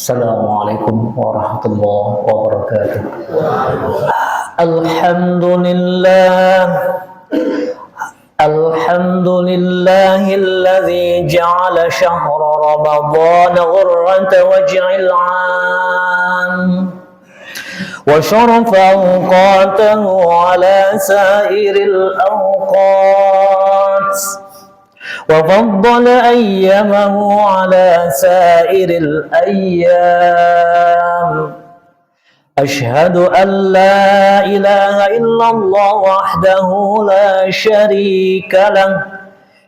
Assalamualaikum warahmatullahi wabarakatuh. Alhamdulillah. Alhamdulillahilladzi ja'ala syahra Ramadhan ghurrata wajhil 'am wa syarafa awqatahu 'ala sa'iril awqat وفضل أيامه على سائر الأيام أشهد أن لا إله إلا الله وحده لا شريك له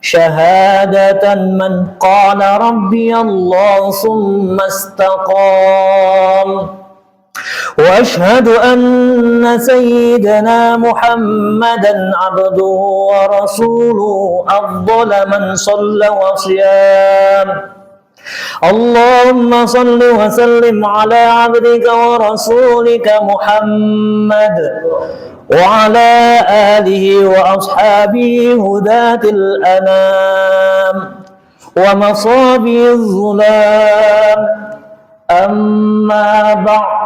شهادة من قال ربي الله ثم استقام وأشهد أن سيدنا محمدا عبده ورسوله أفضل من صلى وصيام اللهم صل وسلم على عبدك ورسولك محمد وعلى آله وأصحابه هداة الأنام ومصابي الظلام أما بعد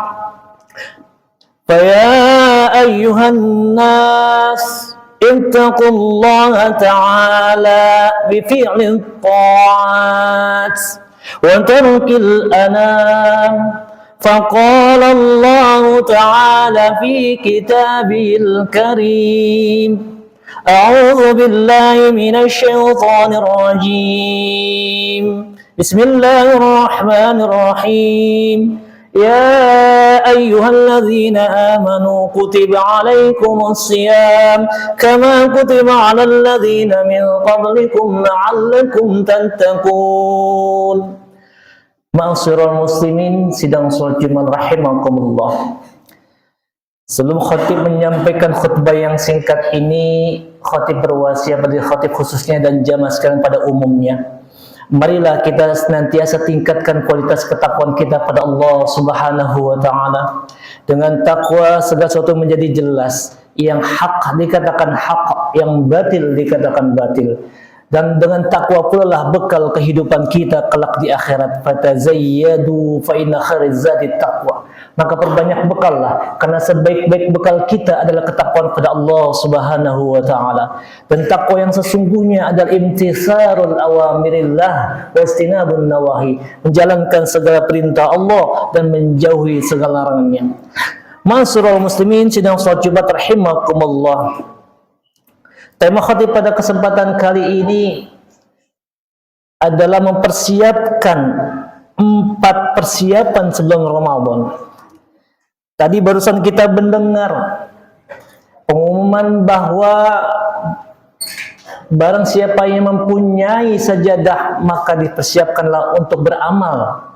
فيا أيها الناس اتقوا الله تعالى بفعل الطاعات وترك الأنام فقال الله تعالى في كتابه الكريم أعوذ بالله من الشيطان الرجيم بسم الله الرحمن الرحيم يا أيها الذين آمنوا كتب عليكم الصيام كما كتب على الذين من قبلكم لعلكم تتقون. Ma'asyiral muslimin, sidang salat Jumat rahimakumullah. Sebelum khatib menyampaikan khutbah yang singkat ini, khatib berwasiat bagi khatib khususnya dan jamaah sekalian pada umumnya. Marilah kita senantiasa tingkatkan kualitas ketakwaan kita pada Allah Subhanahu wa Ta'ala. Dengan takwa segala sesuatu menjadi jelas. Yang hak dikatakan hak, yang batil dikatakan batil. Dan dengan takwa pula lah bekal kehidupan kita kelak di akhirat. Fatazayyadu fa inna khairaz zadi taqwa. Maka perbanyak bekal lah, karena sebaik-baik bekal kita adalah ketakwaan pada Allah Subhanahu wa Ta'ala. Dan takwa yang sesungguhnya adalah imtitharul awamirillah wa istinabun nawahi, menjalankan segala perintah Allah dan menjauhi segala larangannya. Ma'asyiral muslimin, sidang salat Jumat rahimakumullah. Tema khatib pada kesempatan kali ini adalah mempersiapkan 4 persiapan sebelum Ramadan. Tadi barusan kita mendengar pengumuman bahwa barang siapa yang mempunyai sajadah maka dipersiapkanlah untuk beramal,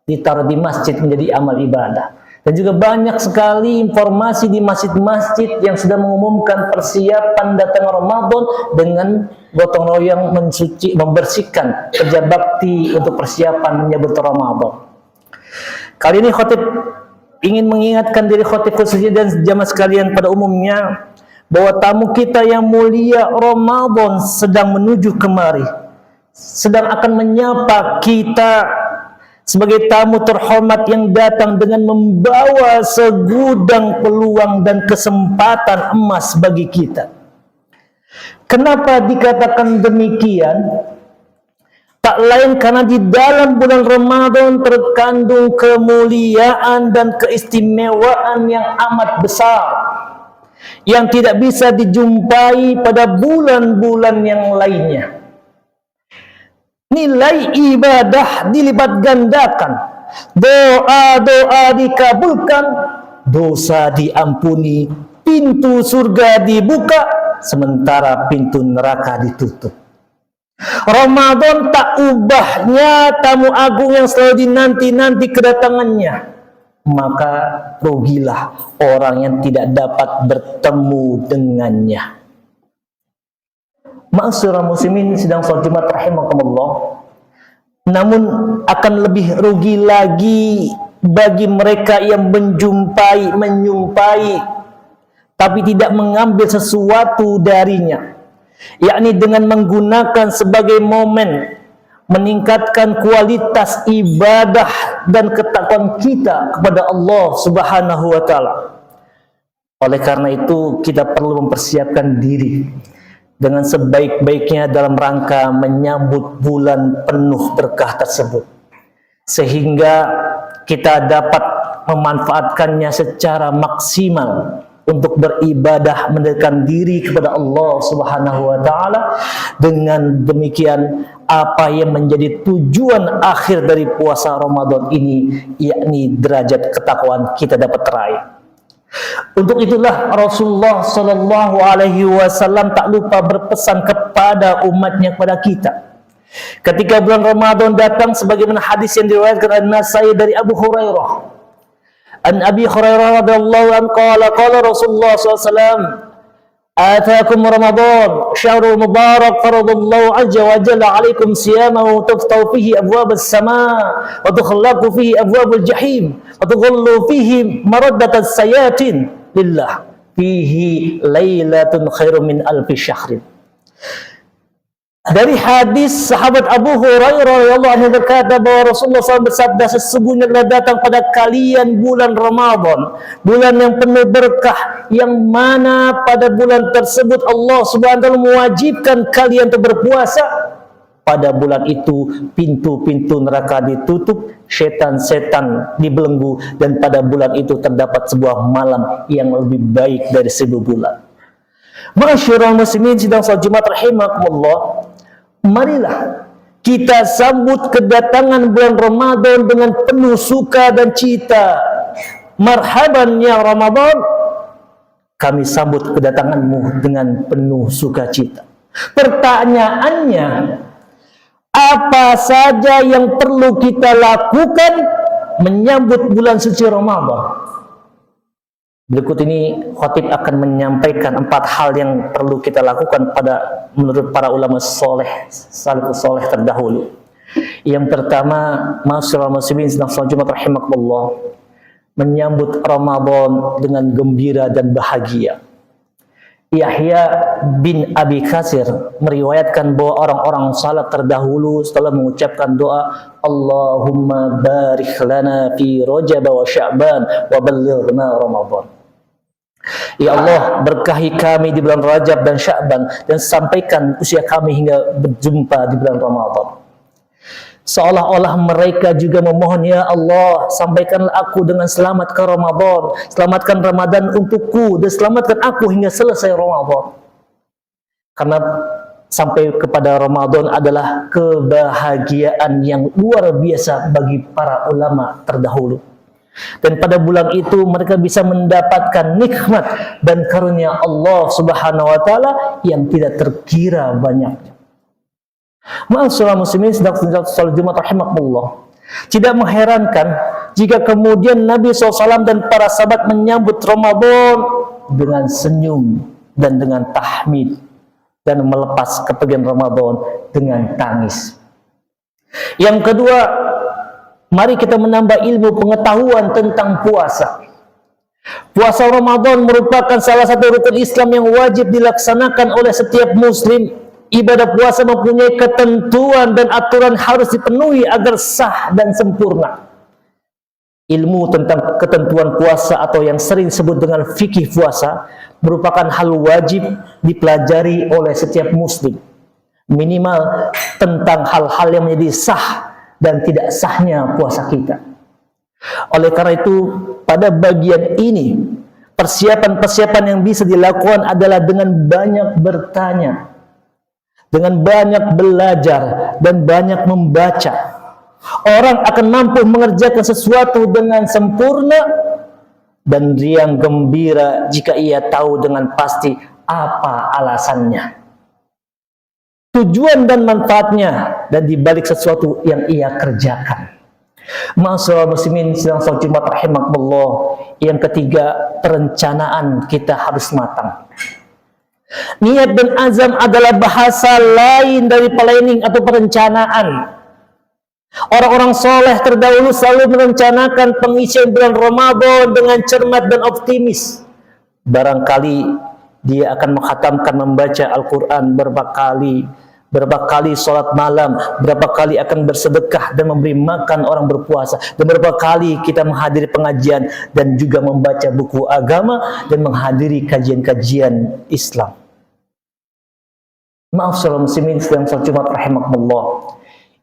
ditaruh di masjid menjadi amal ibadah. Dan juga banyak sekali informasi di masjid-masjid yang sudah mengumumkan persiapan datang Ramadan dengan gotong royong mensuci, membersihkan kerja bakti untuk persiapan menyambut Ramadan. Kali ini khatib ingin mengingatkan diri khatib khususnya dan jamaah sekalian pada umumnya bahwa tamu kita yang mulia Ramadan sedang menuju kemari, sedang akan menyapa kita sebagai tamu terhormat yang datang dengan membawa segudang peluang dan kesempatan emas bagi kita. Kenapa dikatakan demikian? Tak lain karena di dalam bulan Ramadan terkandung kemuliaan dan keistimewaan yang amat besar yang tidak bisa dijumpai pada bulan-bulan yang lainnya. Nilai ibadah dilipat gandakan, doa-doa dikabulkan, dosa diampuni, pintu surga dibuka, sementara pintu neraka ditutup. Ramadan tak ubahnya tamu agung yang selalu dinanti-nanti kedatangannya. Maka rugilah orang yang tidak dapat bertemu dengannya. Ma'asyiral muslimin, sidang salat Jumat rahimakumullah. Namun akan lebih rugi lagi bagi mereka yang menyumpai tapi tidak mengambil sesuatu darinya, yakni dengan menggunakan sebagai momen meningkatkan kualitas ibadah dan ketakwaan kita kepada Allah Subhanahu wa taala. Oleh karena itu, kita perlu mempersiapkan diri dengan sebaik-baiknya dalam rangka menyambut bulan penuh berkah tersebut, sehingga kita dapat memanfaatkannya secara maksimal untuk beribadah, mendekatkan diri kepada Allah Subhanahu wa taala. Dengan demikian, apa yang menjadi tujuan akhir dari puasa Ramadan ini, yakni derajat ketakwaan kita dapat raih. Untuk itulah Rasulullah Shallallahu Alaihi Wasallam tak lupa berpesan kepada umatnya, kepada kita, ketika bulan Ramadan datang, sebagaimana hadis yang diriwayatkan An-Nasai dari Abu Hurairah. An Abi Hurairah radhiyallahu anhu qala Rasulullah sallallahu alaihi wasallam, "Ataakum Ramadan, syahrul mubarak, faradallahu azza wa jalla 'alaikum siyamahu, taftahu fihi abwab as-samaa wa tukhlaqu fihi abwab al-jahim wa tughallu fihi maraddat as-sayatin lillah fihi lailatun khairum min alfi syahrin." Dari hadis sahabat Abu Hurairah radhiyallahu anhu berkata bahwa Rasulullah SAW bersabda, sesungguhnya telah datang pada kalian bulan Ramadan, bulan yang penuh berkah, yang mana pada bulan tersebut Allah Subhanahu wa taala mewajibkan kalian untuk berpuasa. Pada bulan itu pintu-pintu neraka ditutup, setan-setan dibelenggu, dan pada bulan itu terdapat sebuah malam yang lebih baik dari 1000 bulan. Ma'asyiral muslimin sidang salat Jumat rahimakumullah, marilah kita sambut kedatangan bulan Ramadan dengan penuh suka dan cita. Marhaban ya Ramadan, kami sambut kedatanganmu dengan penuh sukacita. Pertanyaannya, apa saja yang perlu kita lakukan menyambut bulan suci Ramadan? Berikut ini khatib akan menyampaikan 4 hal yang perlu kita lakukan menurut para ulama salafus saleh terdahulu. Yang pertama, ma'asyiral muslimin sedang salat Jumat rahimakumullah, menyambut Ramadan dengan gembira dan bahagia. Yahya bin Abi Katsir meriwayatkan bahwa orang-orang salaf terdahulu setelah mengucapkan doa, Allahumma barik lana fi Rajab wa Sya'ban wa ballighna Ramadan. Ya Allah, berkahi kami di bulan Rajab dan Sya'ban, dan sampaikan usia kami hingga berjumpa di bulan Ramadan. Seolah-olah mereka juga memohon, ya Allah, sampaikanlah aku dengan selamat ke Ramadan, selamatkan Ramadan untukku, dan selamatkan aku hingga selesai Ramadan. Karena sampai kepada Ramadan adalah kebahagiaan yang luar biasa bagi para ulama terdahulu. Dan pada bulan itu mereka bisa mendapatkan nikmat dan karunia Allah Subhanahu wa taala yang tidak terkira banyaknya. Ma'asyiral muslimin sedang salat Jumat rahimakumullah, tidak mengherankan jika kemudian Nabi SAW dan para sahabat menyambut Ramadan dengan senyum dan dengan tahmid, dan melepas kepergian Ramadan dengan tangis. Yang kedua, mari kita menambah ilmu pengetahuan tentang puasa. Puasa Ramadan merupakan salah satu rukun Islam yang wajib dilaksanakan oleh setiap muslim. Ibadah puasa mempunyai ketentuan dan aturan harus dipenuhi agar sah dan sempurna. Ilmu tentang ketentuan puasa atau yang sering disebut dengan fikih puasa merupakan hal wajib dipelajari oleh setiap muslim. Minimal tentang hal-hal yang menjadi sah dan tidak sahnya puasa kita. Oleh karena itu, pada bagian ini, persiapan-persiapan yang bisa dilakukan adalah dengan banyak bertanya, dengan banyak belajar, dan banyak membaca. Orang akan mampu mengerjakan sesuatu dengan sempurna dan riang gembira jika ia tahu dengan pasti apa alasannya, tujuan dan manfaatnya, dan dibalik sesuatu yang ia kerjakan. Ma'asyiral muslimin sedang salat Jumat rahimakumullah, yang ketiga, perencanaan kita harus matang. Niat dan azam adalah bahasa lain dari planning atau perencanaan. Orang-orang soleh terdahulu selalu merencanakan pengisian bulan Ramadan dengan cermat dan optimis. Barangkali dia akan menghatamkan membaca Al-Quran berapa kali, berapa kali sholat malam, berapa kali akan bersedekah dan memberi makan orang berpuasa, dan berapa kali kita menghadiri pengajian dan juga membaca buku agama dan menghadiri kajian-kajian Islam. Maaf saudara muslimin sedang sholat Jumat rahimakumullah.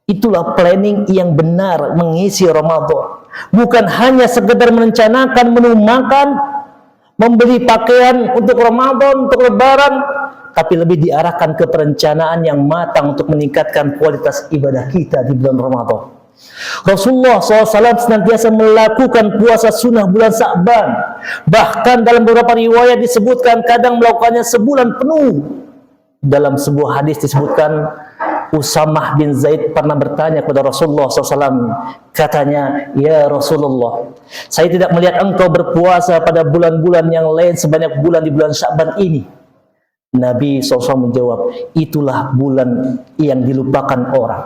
Itulah planning yang benar mengisi Ramadan. Bukan hanya sekedar merencanakan menu makan, membeli pakaian untuk Ramadan, untuk Lebaran, tapi lebih diarahkan ke perencanaan yang matang untuk meningkatkan kualitas ibadah kita di bulan Ramadan. Rasulullah SAW senantiasa melakukan puasa sunnah bulan Sa'ban. Bahkan dalam beberapa riwayat disebutkan kadang melakukannya sebulan penuh. Dalam sebuah hadis disebutkan Usamah bin Zaid pernah bertanya kepada Rasulullah SAW. Katanya, "Ya Rasulullah, saya tidak melihat engkau berpuasa pada bulan-bulan yang lain sebanyak bulan di bulan Sya'ban ini." Nabi SAW menjawab, "Itulah bulan yang dilupakan orang.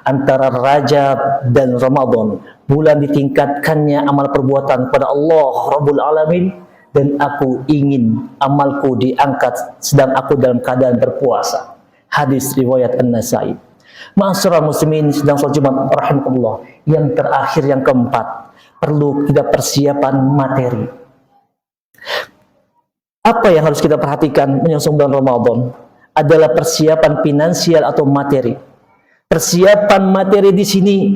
Antara Rajab dan Ramadan, bulan ditingkatkannya amal perbuatan kepada Allah Rabbul Alamin, dan aku ingin amalku diangkat sedang aku dalam keadaan berpuasa." Hadis riwayat An-Nasai. Ma'asyiral muslimin sedang sholat Jumat rahimakumullah. Yang terakhir, yang keempat, perlu kita persiapan materi. Apa yang harus kita perhatikan menyongsong bulan Ramadan adalah persiapan finansial atau materi. Persiapan materi di sini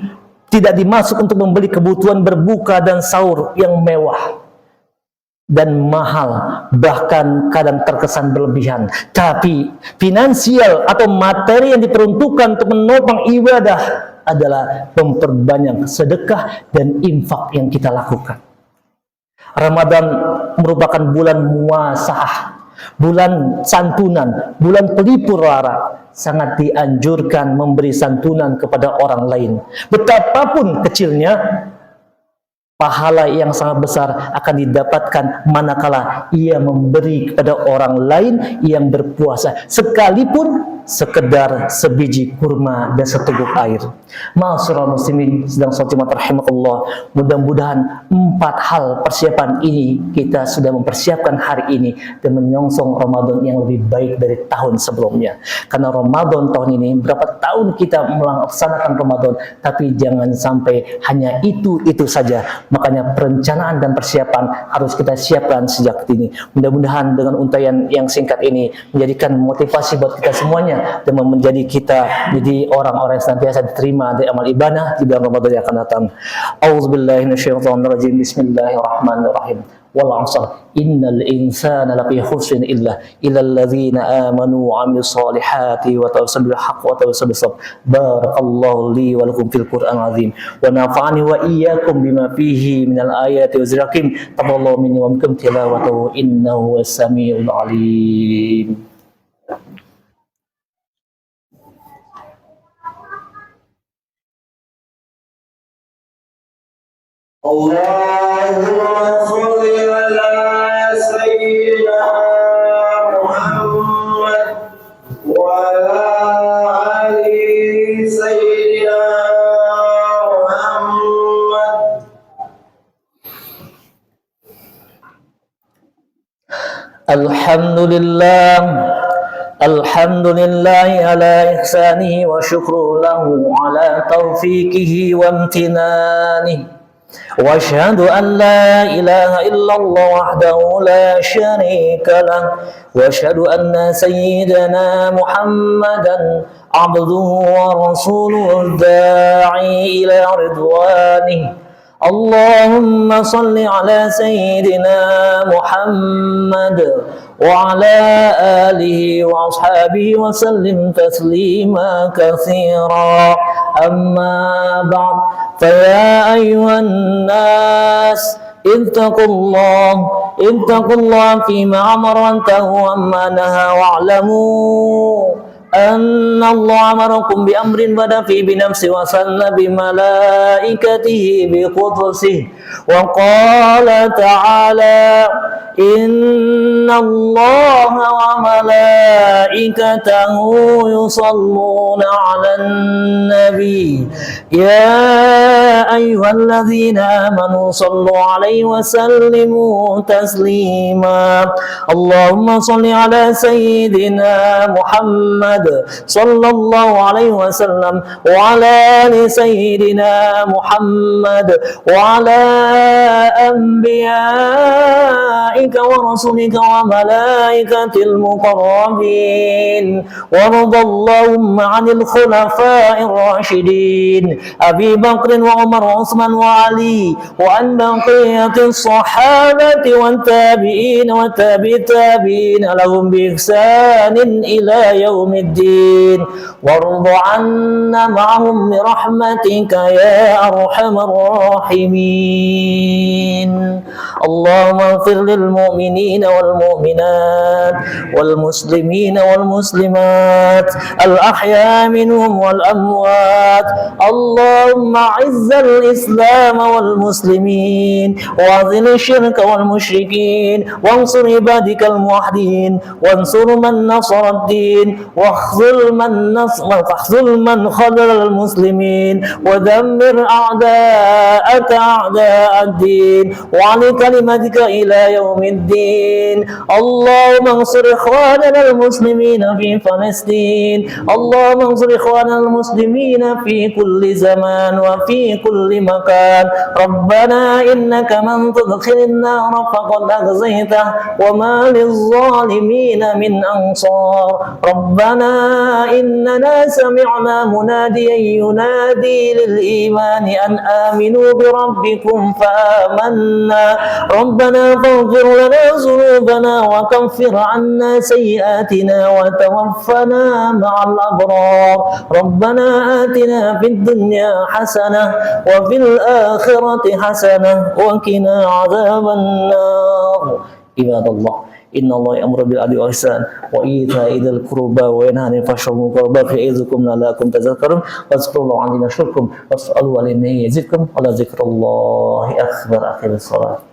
tidak dimaksud untuk membeli kebutuhan berbuka dan sahur yang mewah dan mahal, bahkan kadang terkesan berlebihan. Tapi finansial atau materi yang diperuntukkan untuk menopang ibadah adalah memperbanyak sedekah dan infak yang kita lakukan. Ramadan merupakan bulan muasaah, bulan santunan, bulan pelipur lara. Sangat dianjurkan memberi santunan kepada orang lain. Betapapun kecilnya, pahala yang sangat besar akan didapatkan manakala ia memberi kepada orang lain yang berpuasa, sekalipun sekedar sebiji kurma dan seteguk air. Ma'asyiral muslimin sedang sholat Jumat rahimakumullah. Mudah-mudahan 4 hal persiapan ini kita sudah mempersiapkan hari ini dan menyongsong Ramadan yang lebih baik dari tahun sebelumnya. Karena Ramadan tahun ini, berapa tahun kita melaksanakan Ramadan, tapi jangan sampai hanya itu saja. Makanya perencanaan dan persiapan harus kita siapkan sejak dini. Mudah-mudahan dengan untayan yang singkat ini menjadikan motivasi buat kita semuanya dan menjadi kita jadi orang-orang yang senantiasa diterima dari amal ibadah di bulan Ramadan yang akan datang. A'udzubillahi minasyaitonirrajim. Bismillahirrahmanirrahim. Wal 'ashr innal insana lafi khusrin illa alladzina amanu wa 'amilus solihati wa tawassaw bil haqqi wa tawassaw bis sabr. Barakallahu li wa lakum fil Qur'anil azim wa nafa'ani wa iyyakum bima fihi minal ayati wa zikrim. Taqabbalallahu minni wa minkum tilawatahu innahu was-sami'ul 'alim. Allahumma sholli ala sayyidina Muhammad wa ala ali sayyidina Muhammad. Alhamdulillah, alhamdulillahi ala ihsanihi wa syukru lahu ala taufiqihi wa amtinanihi. واشهد ان لا اله الا الله وحده لا شريك له واشهد ان سيدنا محمدا عبده ورسوله الداعي الى رضوانه. اللهم صل على سيدنا محمد وعلى آله وأصحابه وسلم تسليما كثيرا. أما بعد فيا أيها الناس اتقوا الله فيما أمر وانتهوا عما نهى واعلموا أن الله أمركم بأمر بدأ فيه بنفسه وثنى بملائكته بقدسه وقال تعالى إن الله وملائكته يصلون على النبي يا يا أيها الذين آمنوا صلوا عليه وسلموا تسليما اللهم صل على سيدنا محمد صلى الله عليه وسلم وعلى آل سيدنا محمد وعلى أنبيائك ورسلك وملائكة المقربين وارض اللهم عن الخلفاء الراشدين أبي بكر وعمر وعثمان وعلي وعن بقية الصحابة والتابعين وتابع التابعين لهم بإحسان إلى يوم الدين وارض عنا معهم برحمتك يا أرحم الراحمين اللهم اغفر للمؤمنين والمؤمنات والمسلمين والمسلمات الأحياء منهم والأموات اللهم أعز الإسلام والمسلمين وأذل الشرك والمشركين وانصر عبادك الموحدين وانصر من نصر الدين واخذل من خذل المسلمين ودمر أعداءك أعداء الدين وعلى كلمتك إلى يوم الدين اللهم انصر إخواننا المسلمين في فلسطين اللهم انصر إخواننا المسلمين في كل زمان وفي كل مكان ربنا إنك من تدخل النار فقد أخزيته وما للظالمين من أنصار ربنا إننا سمعنا مناديا ينادي للإيمان أن آمنوا بربكم فآمنا ربنا فاغفر لنا ذنوبنا وكفر عنا سيئاتنا وتوفنا مع الأبرار ربنا آتنا في الدنيا حسنة وفي الآخرة حسنة وقنا عذاب النار عباد الله إن الله يأمر بالعدل والإحسان وإيتاء ذي القربى وينهى عن الفحشاء والمنكر والبغي يعظكم لعلكم تذكرون واذكروا الله عظيم يشكركم واسألوا عليه يزدكم ولذكر الله أكبر. أقم الصلاة.